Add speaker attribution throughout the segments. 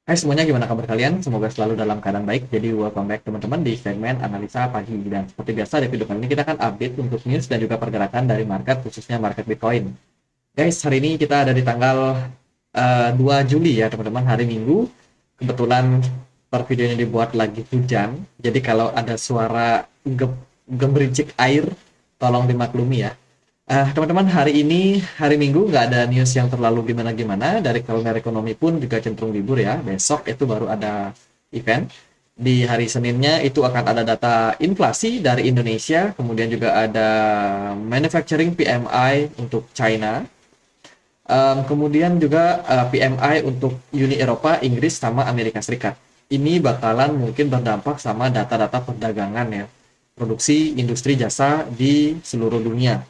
Speaker 1: Hai semuanya, gimana kabar kalian? Semoga selalu dalam keadaan baik. Jadi welcome back teman-teman di segmen analisa pagi. Dan seperti biasa di video kali ini kita akan update untuk news dan juga pergerakan dari market, khususnya market Bitcoin. Guys, hari ini kita ada di tanggal 2 Juli ya teman-teman, hari Minggu. Kebetulan per video ini dibuat lagi hujan. Jadi kalau ada suara gemericik air, tolong dimaklumi ya. Teman-teman, hari ini hari Minggu nggak ada news yang terlalu gimana-gimana. Dari kalender ekonomi pun juga cenderung libur ya. Besok itu baru ada event. Di hari Seninnya itu akan ada data inflasi dari Indonesia, kemudian juga ada manufacturing PMI untuk China, kemudian juga PMI untuk Uni Eropa, Inggris, sama Amerika Serikat. Ini bakalan mungkin berdampak sama data-data perdagangan ya, produksi industri jasa di seluruh dunia.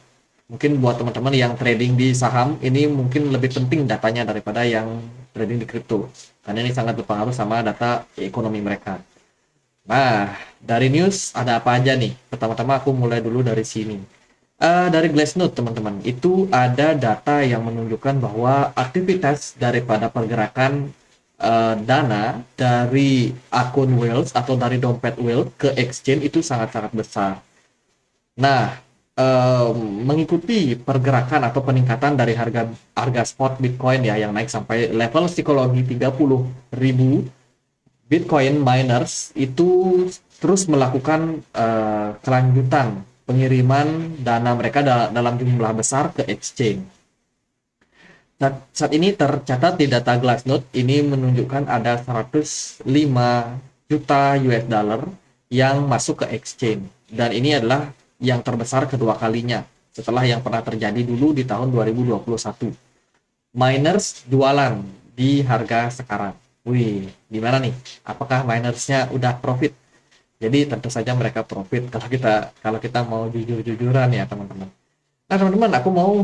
Speaker 1: Mungkin buat teman-teman yang trading di saham, ini mungkin lebih penting datanya daripada yang trading di kripto. Karena ini sangat berpengaruh sama data ekonomi mereka. Nah, dari news ada apa aja nih? Pertama-tama aku mulai dulu dari sini. Dari Glassnode, teman-teman, itu ada data yang menunjukkan bahwa aktivitas daripada pergerakan dana dari akun Whales atau dari dompet Whale ke exchange itu sangat-sangat besar. Nah, mengikuti pergerakan atau peningkatan dari harga harga spot Bitcoin ya yang naik sampai level psikologi 30.000, Bitcoin miners itu terus melakukan kelanjutan pengiriman dana mereka dalam jumlah besar ke exchange. Saat ini tercatat di data Glassnode ini menunjukkan ada 105 juta US dollar yang masuk ke exchange, dan ini adalah yang terbesar kedua kalinya setelah yang pernah terjadi dulu di tahun 2021. Miners jualan di harga sekarang. Wih, gimana nih? Apakah minersnya udah profit? Jadi tentu saja mereka profit kalau kita mau jujur-jujuran ya teman-teman. Nah teman-teman, aku mau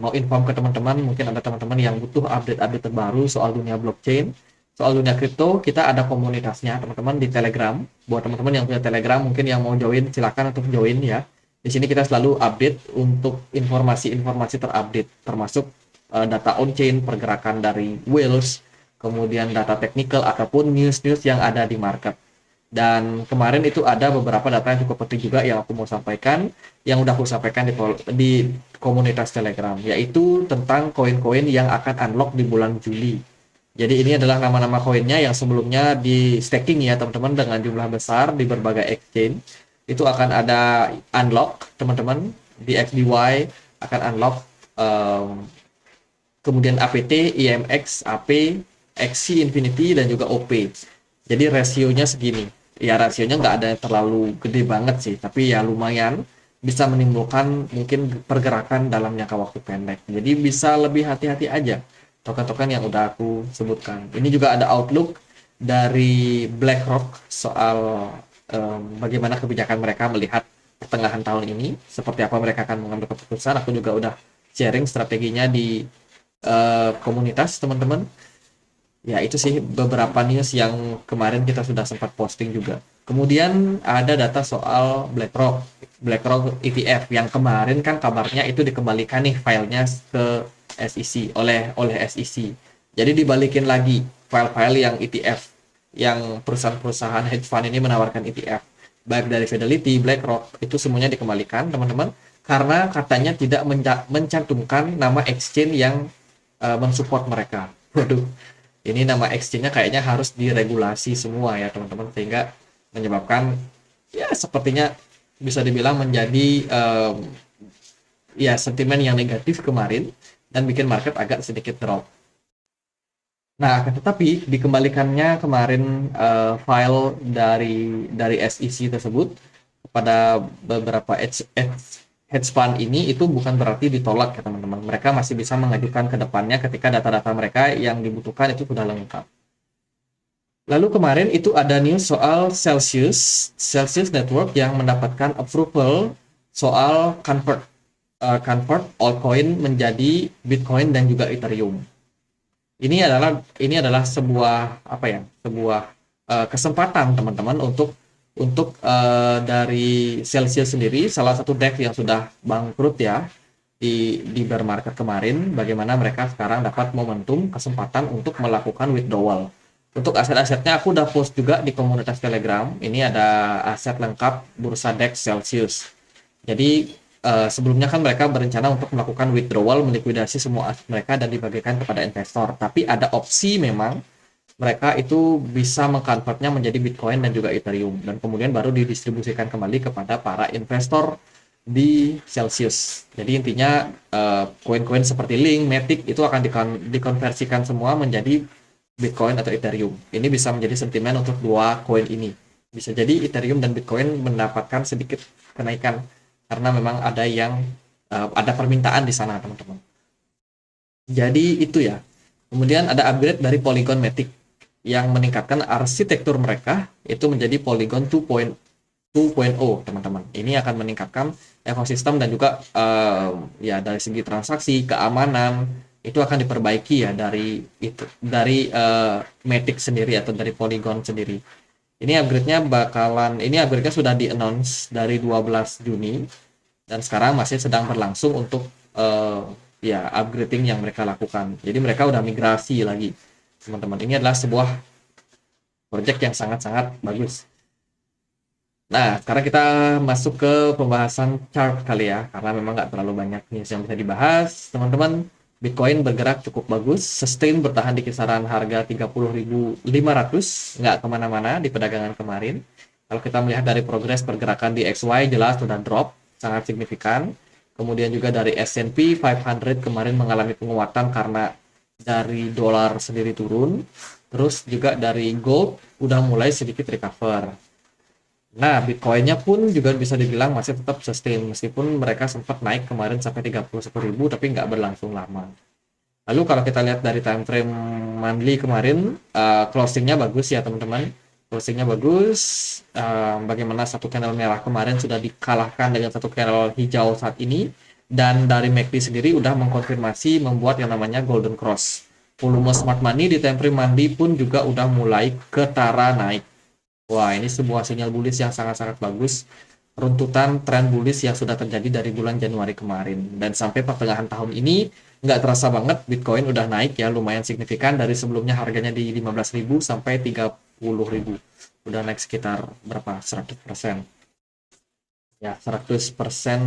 Speaker 1: mau inform ke teman-teman, mungkin ada teman-teman yang butuh update-update terbaru soal dunia blockchain, soal dunia kripto. Kita ada komunitasnya teman-teman di Telegram. Buat teman-teman yang punya Telegram, mungkin yang mau join, silakan untuk join ya. Di sini kita selalu update untuk informasi-informasi terupdate, termasuk data on-chain, pergerakan dari whales, kemudian data technical ataupun news-news yang ada di market. Dan kemarin itu ada beberapa data yang cukup penting juga yang aku mau sampaikan, yang udah aku sampaikan di komunitas Telegram, yaitu tentang koin-koin yang akan unlock di bulan Juli. Jadi ini adalah nama-nama koinnya yang sebelumnya di staking ya teman-teman dengan jumlah besar di berbagai exchange. Itu akan ada unlock teman-teman di XDY, akan unlock kemudian APT, IMX, AP, XC Infinity, dan juga OP. Jadi rasionya segini. Ya rasionya nggak ada yang terlalu gede banget sih, tapi ya lumayan bisa menimbulkan mungkin pergerakan dalam jangka waktu pendek. Jadi bisa lebih hati-hati aja token-token yang udah aku sebutkan. Ini juga ada outlook dari BlackRock soal bagaimana kebijakan mereka melihat pertengahan tahun ini, seperti apa mereka akan mengambil keputusan. Aku juga udah sharing strateginya di komunitas teman-teman. Ya itu sih beberapa news yang kemarin kita sudah sempat posting juga. Kemudian ada data soal BlackRock ETF yang kemarin kan kabarnya itu dikembalikan nih filenya ke SEC oleh SEC. Jadi dibalikin lagi file-file yang ETF, yang perusahaan-perusahaan hedge fund ini menawarkan ETF, baik dari Fidelity, BlackRock, itu semuanya dikembalikan teman-teman, karena katanya tidak mencantumkan nama exchange yang mensupport mereka. Waduh, ini nama exchange-nya kayaknya harus diregulasi semua ya teman-teman, sehingga menyebabkan ya sepertinya bisa dibilang menjadi ya sentimen yang negatif kemarin dan bikin market agak sedikit drop. Nah, tetapi dikembalikannya kemarin file dari SEC tersebut pada beberapa hedge fund ini itu bukan berarti ditolak ya teman-teman. Mereka masih bisa mengajukan ke depannya ketika data-data mereka yang dibutuhkan itu sudah lengkap. Lalu kemarin itu ada news soal Celsius Network yang mendapatkan approval soal convert altcoin menjadi Bitcoin dan juga Ethereum. Ini adalah sebuah apa ya? Sebuah kesempatan teman-teman untuk dari Celsius sendiri, salah satu DEX yang sudah bangkrut ya, di bear market kemarin, bagaimana mereka sekarang dapat momentum kesempatan untuk melakukan withdrawal. Untuk aset-asetnya aku udah post juga di komunitas Telegram. Ini ada aset lengkap bursa DEX Celsius. Jadi sebelumnya kan mereka berencana untuk melakukan withdrawal, melikuidasi semua aset mereka dan dibagikan kepada investor. Tapi ada opsi memang mereka itu bisa mengkonvertnya menjadi Bitcoin dan juga Ethereum dan kemudian baru didistribusikan kembali kepada para investor di Celsius. Jadi intinya koin-koin seperti Link, Matic itu akan dikonversikan semua menjadi Bitcoin atau Ethereum. Ini bisa menjadi sentimen untuk dua koin ini. Bisa jadi Ethereum dan Bitcoin mendapatkan sedikit kenaikan karena memang ada yang ada permintaan di sana, teman-teman. Jadi itu ya. Kemudian ada upgrade dari Polygon Matic yang meningkatkan arsitektur mereka itu menjadi Polygon 2.0, teman-teman. Ini akan meningkatkan ekosistem dan juga ya dari segi transaksi, keamanan itu akan diperbaiki ya dari Matic sendiri atau dari Polygon sendiri. Ini upgrade-nya sudah di-announce dari 12 Juni dan sekarang masih sedang berlangsung untuk ya upgrading yang mereka lakukan. Jadi mereka udah migrasi lagi, teman-teman. Ini adalah sebuah project yang sangat-sangat bagus. Nah, sekarang kita masuk ke pembahasan chart kali ya, karena memang nggak terlalu banyak news yang bisa dibahas, teman-teman. Bitcoin bergerak cukup bagus, sustain bertahan di kisaran harga 30.500, nggak kemana-mana di perdagangan kemarin. Kalau kita melihat dari progres pergerakan di XY jelas sudah drop, sangat signifikan. Kemudian juga dari S&P 500 kemarin mengalami penguatan karena dari dolar sendiri turun. Terus juga dari gold udah mulai sedikit recover. Nah, Bitcoin-nya pun juga bisa dibilang masih tetap sustain meskipun mereka sempat naik kemarin sampai 31.000 tapi nggak berlangsung lama. Lalu kalau kita lihat dari time frame monthly kemarin, closing-nya bagus ya teman-teman. Closing-nya bagus. Bagaimana satu candle merah kemarin sudah dikalahkan dengan satu candle hijau saat ini. Dan dari MACD sendiri udah mengkonfirmasi membuat yang namanya golden cross. Volume smart money di time frame monthly pun juga udah mulai ketara naik. Wah, ini sebuah sinyal bullish yang sangat-sangat bagus. Runtutan tren bullish yang sudah terjadi dari bulan Januari kemarin. Dan sampai pertengahan tahun ini, nggak terasa banget Bitcoin udah naik ya, lumayan signifikan. Dari sebelumnya harganya di 15.000 sampai 30.000. Udah naik sekitar berapa? 100%. Ya, 100%,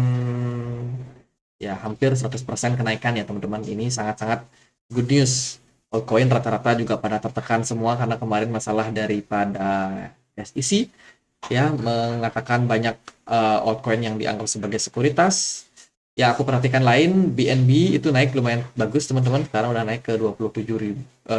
Speaker 1: ya hampir 100% kenaikan ya teman-teman. Ini sangat-sangat good news. Altcoin rata-rata juga pada tertekan semua karena kemarin masalah daripada SEC ya mengatakan banyak altcoin yang dianggap sebagai sekuritas. Ya aku perhatikan lain BNB itu naik lumayan bagus teman-teman, sekarang udah naik ke 247.000.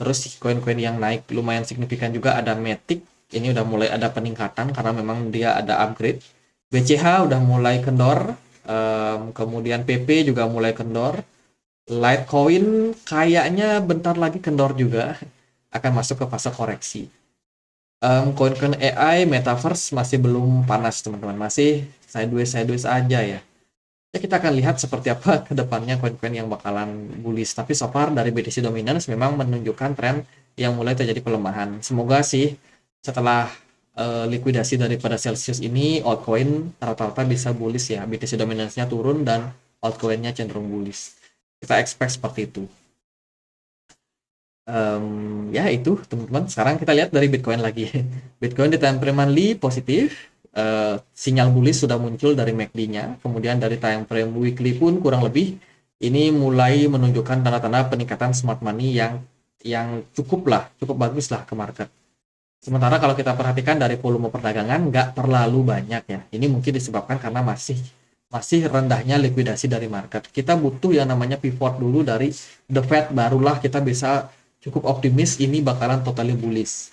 Speaker 1: Terus koin-koin yang naik lumayan signifikan juga ada Matic, ini udah mulai ada peningkatan karena memang dia ada upgrade. BCH udah mulai kendor, kemudian PP juga mulai kendor. Litecoin kayaknya bentar lagi kendor juga, akan masuk ke fase koreksi. Koin-koin AI, Metaverse masih belum panas teman-teman, masih sideways aja ya. Ya kita akan lihat seperti apa ke depannya koin-koin yang bakalan bullish. Tapi so far dari BTC Dominance memang menunjukkan tren yang mulai terjadi pelemahan. Semoga sih setelah likuidasi daripada Celsius ini, altcoin rata-rata bisa bullish ya. BTC Dominance-nya turun dan altcoin-nya cenderung bullish. Kita expect seperti itu. Ya itu teman-teman, sekarang kita lihat dari Bitcoin lagi. Bitcoin di time frame monthly positif, sinyal bullish sudah muncul dari MACD-nya, kemudian dari time frame weekly pun kurang lebih ini mulai menunjukkan tanda-tanda peningkatan smart money yang cukup bagus lah ke market. Sementara kalau kita perhatikan dari volume perdagangan nggak terlalu banyak ya. Ini mungkin disebabkan karena masih rendahnya likuidasi dari market. Kita butuh yang namanya pivot dulu dari the Fed, barulah kita bisa cukup optimis ini bakalan totally bullish.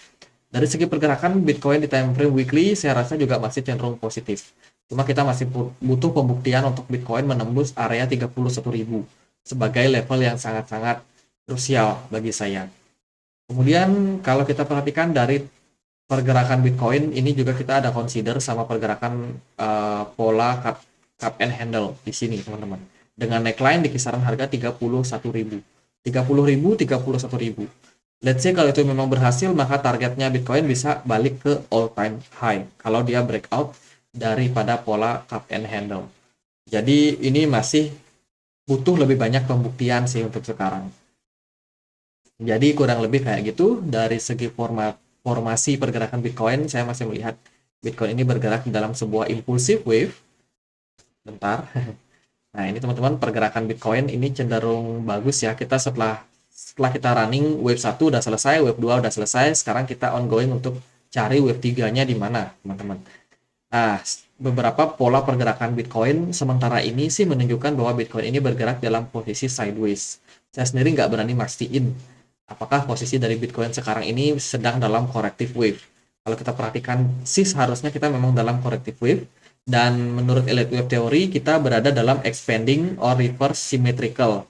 Speaker 1: Dari segi pergerakan Bitcoin di time frame weekly saya rasa juga masih cenderung positif. Cuma kita masih butuh pembuktian untuk Bitcoin menembus area 31.000 sebagai level yang sangat-sangat krusial bagi saya. Kemudian kalau kita perhatikan dari pergerakan Bitcoin ini juga kita ada consider sama pergerakan pola cup and handle di sini teman-teman. Dengan neckline di kisaran harga 31.000. 30.000, 31.000. Let's say kalau itu memang berhasil, maka targetnya Bitcoin bisa balik ke all time high kalau dia breakout daripada pola cup and handle. Jadi ini masih butuh lebih banyak pembuktian sih untuk sekarang. Jadi kurang lebih kayak gitu dari segi formasi pergerakan Bitcoin, saya masih melihat Bitcoin ini bergerak dalam sebuah impulsive wave. Bentar. Nah, ini teman-teman pergerakan Bitcoin ini cenderung bagus ya. Kita setelah kita running wave 1 udah selesai, wave 2 udah selesai, sekarang kita ongoing untuk cari wave 3-nya di mana, teman-teman. Nah, beberapa pola pergerakan Bitcoin sementara ini sih menunjukkan bahwa Bitcoin ini bergerak dalam posisi sideways. Saya sendiri nggak berani mastiin apakah posisi dari Bitcoin sekarang ini sedang dalam corrective wave. Kalau kita perhatikan sih seharusnya kita memang dalam corrective wave, dan menurut Elliott Wave Theory kita berada dalam expanding or reverse symmetrical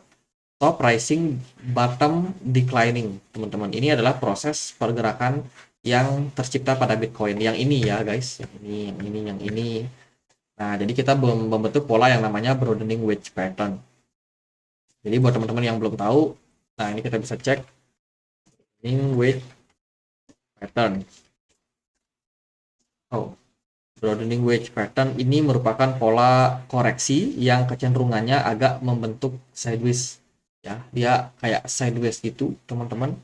Speaker 1: top rising bottom declining, teman-teman. Ini adalah proses pergerakan yang tercipta pada Bitcoin yang ini ya guys, yang ini. Nah, jadi kita belum membentuk pola yang namanya broadening wedge pattern. Jadi buat teman-teman yang belum tahu, nah ini kita bisa cek broadening wedge pattern. Oh, broadening wedge pattern ini merupakan pola koreksi yang kecenderungannya agak membentuk sideways ya. Dia kayak sideways gitu, teman-teman.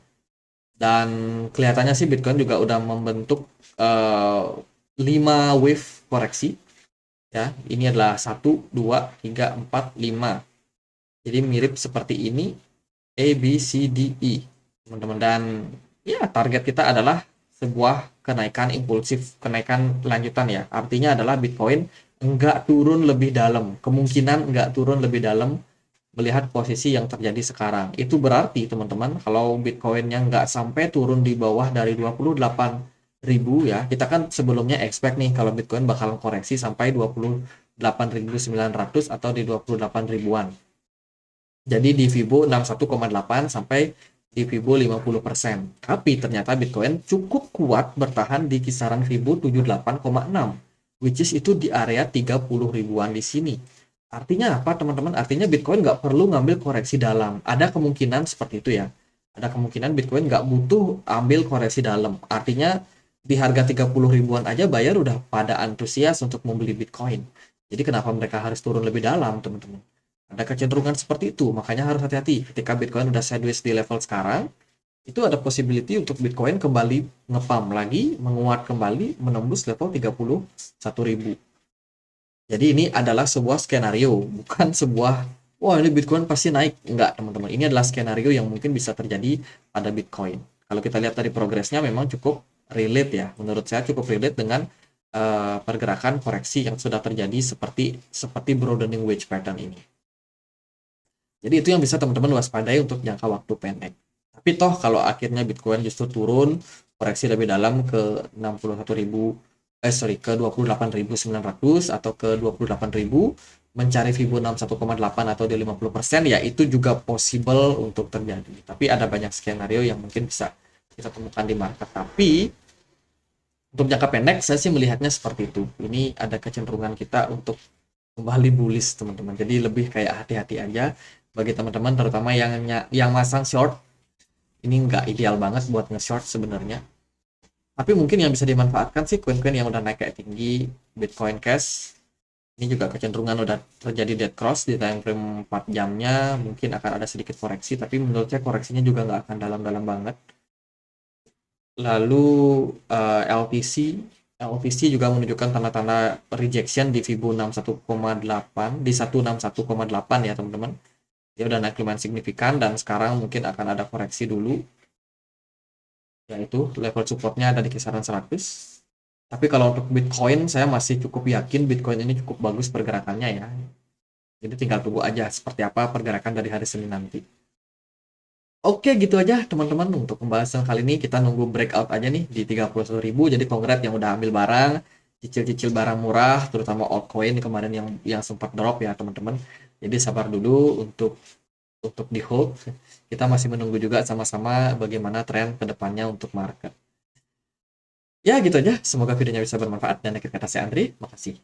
Speaker 1: Dan kelihatannya sih Bitcoin juga udah membentuk 5 wave koreksi ya. Ini adalah 1, 2, 3, 4, 5. Jadi mirip seperti ini, A, B, C, D, E, teman-teman. Dan ya target kita adalah sebuah kenaikan impulsif, kenaikan lanjutan ya. Artinya adalah Bitcoin enggak turun lebih dalam, kemungkinan enggak turun lebih dalam melihat posisi yang terjadi sekarang. Itu berarti teman-teman, kalau Bitcoinnya nggak sampai turun di bawah dari 28.000 ya, kita kan sebelumnya expect nih kalau Bitcoin bakalan koreksi sampai 28.900 atau di 28 ribuan. Jadi di Fibo 61,8 sampai di Fibo 50%. Tapi ternyata Bitcoin cukup kuat bertahan di kisaran Fibo 78,6, which is itu di area 30 ribuan di sini. Artinya apa teman-teman? Artinya Bitcoin nggak perlu ngambil koreksi dalam. Ada kemungkinan seperti itu ya. Ada kemungkinan Bitcoin nggak butuh ambil koreksi dalam. Artinya di harga 30 ribuan aja bayar udah pada antusias untuk membeli Bitcoin. Jadi kenapa mereka harus turun lebih dalam teman-teman? Ada kecenderungan seperti itu, makanya harus hati-hati. Ketika Bitcoin udah sideways di level sekarang, itu ada possibility untuk Bitcoin kembali ngepam lagi, menguat kembali, menembus level 31.000. Jadi ini adalah sebuah skenario, bukan sebuah, wah ini Bitcoin pasti naik. Enggak, teman-teman. Ini adalah skenario yang mungkin bisa terjadi pada Bitcoin. Kalau kita lihat dari progresnya memang cukup relate ya. Menurut saya cukup relate dengan pergerakan koreksi yang sudah terjadi seperti broadening wedge pattern ini. Jadi itu yang bisa teman-teman waspadai untuk jangka waktu pendek. Tapi toh kalau akhirnya Bitcoin justru turun, koreksi lebih dalam ke 61.000, ke 28.900 atau ke 28.000, mencari Fibo 61,8 atau di 50%, ya itu juga possible untuk terjadi. Tapi ada banyak skenario yang mungkin bisa kita temukan di market. Tapi untuk jangka pendek saya sih melihatnya seperti itu. Ini ada kecenderungan kita untuk kembali bullish teman-teman. Jadi lebih kayak hati-hati aja bagi teman-teman terutama yang masang short. Ini nggak ideal banget buat nge-short sebenarnya. Tapi mungkin yang bisa dimanfaatkan sih koin-koin yang udah naik kayak tinggi, Bitcoin Cash. Ini juga kecenderungan udah terjadi dead cross di time frame 4 jamnya, mungkin akan ada sedikit koreksi, tapi menurut saya koreksinya juga nggak akan dalam-dalam banget. Lalu LTC juga menunjukkan tanda-tanda rejection di Fibo 61,8, di 161,8 ya teman-teman. Dia udah naik lumayan signifikan dan sekarang mungkin akan ada koreksi dulu. Yaitu level supportnya ada di kisaran 100. Tapi kalau untuk Bitcoin saya masih cukup yakin Bitcoin ini cukup bagus pergerakannya ya. Jadi tinggal tunggu aja seperti apa pergerakan dari hari Senin nanti. Oke, gitu aja teman-teman untuk pembahasan kali ini. Kita nunggu breakout aja nih di 31.000. Jadi congrats yang udah ambil barang, cicil-cicil barang murah, terutama altcoin kemarin yang sempat drop ya teman-teman. Jadi sabar dulu untuk di hold. Kita masih menunggu juga sama-sama bagaimana tren kedepannya untuk market. Ya gitu aja. Semoga videonya bisa bermanfaat dan akhir kata saya Andri. Makasih.